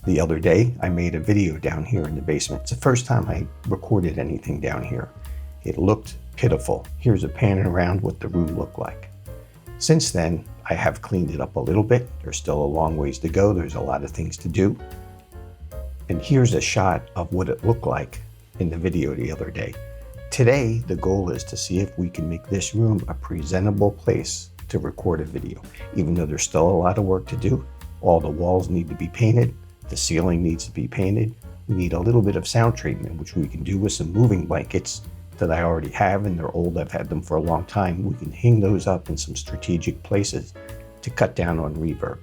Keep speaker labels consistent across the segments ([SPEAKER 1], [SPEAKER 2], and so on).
[SPEAKER 1] The other day, I made a video down here in the basement. It's the first time I recorded anything down here. It looked pitiful. Here's a pan around what the room looked like. Since then, I have cleaned it up a little bit. There's still a long ways to go. There's a lot of things to do. And here's a shot of what it looked like in the video the other day. Today, the goal is to see if we can make this room a presentable place to record a video. Even though there's still a lot of work to do, all the walls need to be painted. The ceiling needs to be painted. We need a little bit of sound treatment, which we can do with some moving blankets that I already have, and they're old. I've had them for a long time. We can hang those up in some strategic places to cut down on reverb.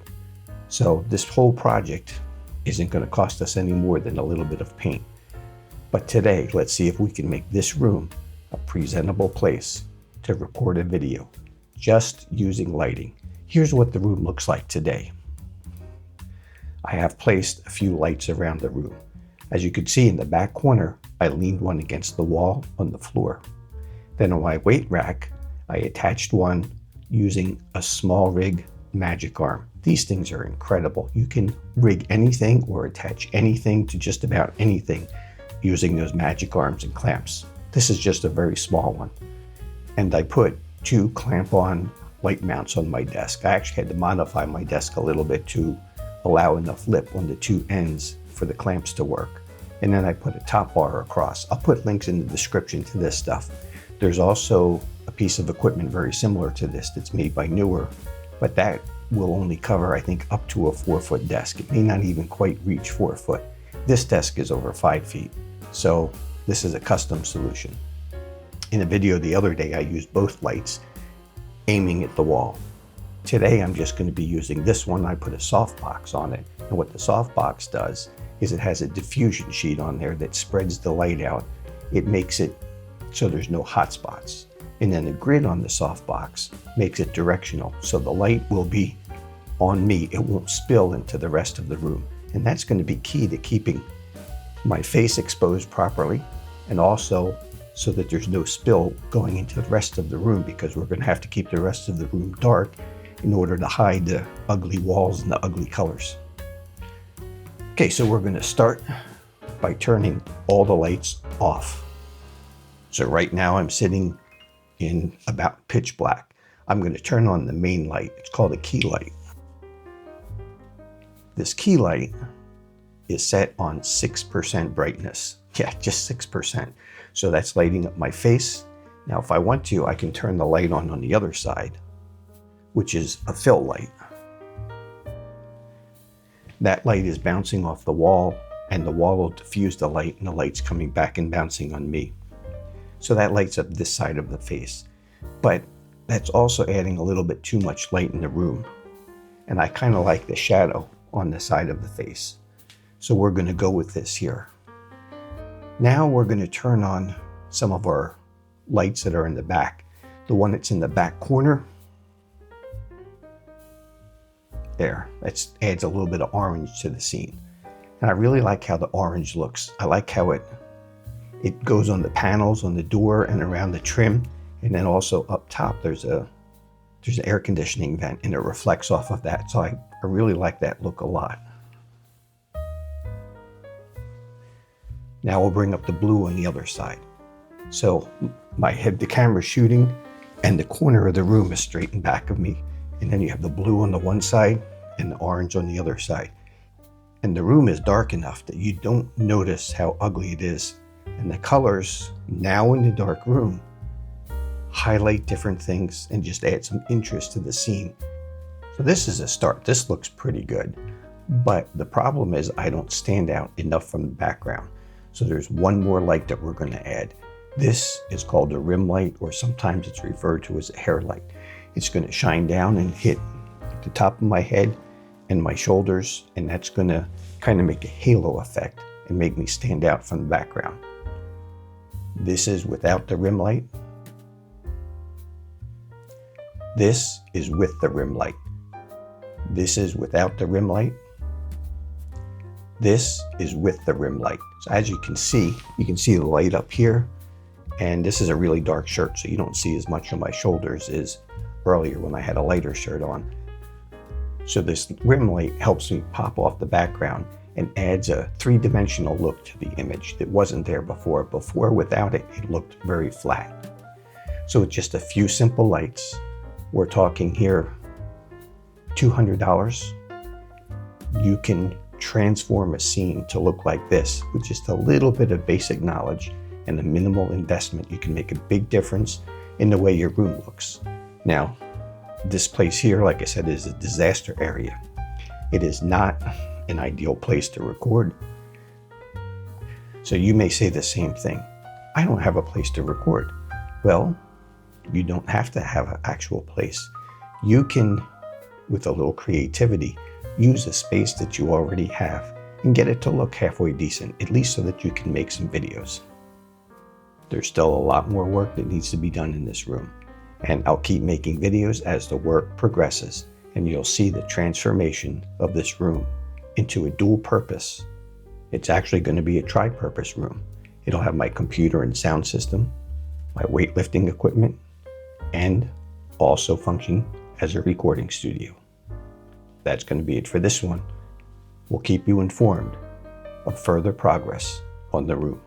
[SPEAKER 1] So this whole project isn't going to cost us any more than a little bit of paint. But today, let's see if we can make this room a presentable place to record a video, just using lighting. Here's what the room looks like today. I have placed a few lights around the room. As you can see in the back corner, I leaned one against the wall on the floor. Then on my weight rack, I attached one using a small rig magic arm. These things are incredible. You can rig anything or attach anything to just about anything using those magic arms and clamps. This is just a very small one. And I put 2 clamp-on light mounts on my desk. I actually had to modify my desk a little bit to allow enough lip on the 2 ends for the clamps to work. And then I put a top bar across. I'll put links in the description to this stuff. There's also a piece of equipment very similar to this that's made by Newer, but that will only cover, I think, up to a 4-foot desk. It may not even quite reach 4 foot. This desk is over 5 feet, so this is a custom solution. In a video the other day, I used both lights aiming at the wall. Today, I'm just going to be using this one. I put a softbox on it, and what the softbox does is it has a diffusion sheet on there that spreads the light out. It makes it so there's no hot spots. And then the grid on the softbox makes it directional, so the light will be on me. It won't spill into the rest of the room. And that's going to be key to keeping my face exposed properly, and also so that there's no spill going into the rest of the room, because we're going to have to keep the rest of the room dark in order to hide the ugly walls and the ugly colors. Okay, so we're going to start by turning all the lights off. So right now I'm sitting in about pitch black. I'm going to turn on the main light. It's called a key light. This key light is set on 6% brightness. Yeah, just 6%. So that's lighting up my face. Now, if I want to, I can turn the light on the other side, which is a fill light. That light is bouncing off the wall, and the wall will diffuse the light, and the light's coming back and bouncing on me. So that lights up this side of the face. But that's also adding a little bit too much light in the room. And I kind of like the shadow on the side of the face. So we're going to go with this here. Now we're going to turn on some of our lights that are in the back. The one that's in the back corner. There, that adds a little bit of orange to the scene. And I really like how the orange looks. I like how it goes on the panels, on the door, and around the trim. And then also up top, there's an air conditioning vent, and it reflects off of that. So I really like that look a lot. Now we'll bring up the blue on the other side. So the camera's shooting, and the corner of the room is straight in back of me. And then you have the blue on the one side and the orange on the other side. And the room is dark enough that you don't notice how ugly it is. And the colors now in the dark room highlight different things and just add some interest to the scene. So this is a start. This looks pretty good. But the problem is I don't stand out enough from the background. So there's one more light that we're going to add. This is called a rim light, or sometimes it's referred to as a hair light. It's going to shine down and hit the top of my head and my shoulders, and that's going to kind of make a halo effect and make me stand out from the background. This is without the rim light. This is with the rim light. This is without the rim light. This is with the rim light. So as you can see the light up here, and this is a really dark shirt, so you don't see as much of my shoulders as earlier when I had a lighter shirt on. So this rim light helps me pop off the background, and adds a three-dimensional look to the image that wasn't there before. Before, without it, it looked very flat. So with just a few simple lights, we're talking here $200, you can transform a scene to look like this. With just a little bit of basic knowledge and a minimal investment, you can make a big difference in the way your room looks. Now, this place here, like I said, is a disaster area. It is not an ideal place to record. So you may say the same thing. I don't have a place to record. Well, you don't have to have an actual place. You can, with a little creativity, use a space that you already have and get it to look halfway decent, at least so that you can make some videos. There's still a lot more work that needs to be done in this room, and I'll keep making videos as the work progresses, and you'll see the transformation of this room into a dual purpose. It's actually going to be a tri-purpose room. It'll have my computer and sound system, my weightlifting equipment, and also function as a recording studio. That's going to be it for this one. We'll keep you informed of further progress on the room.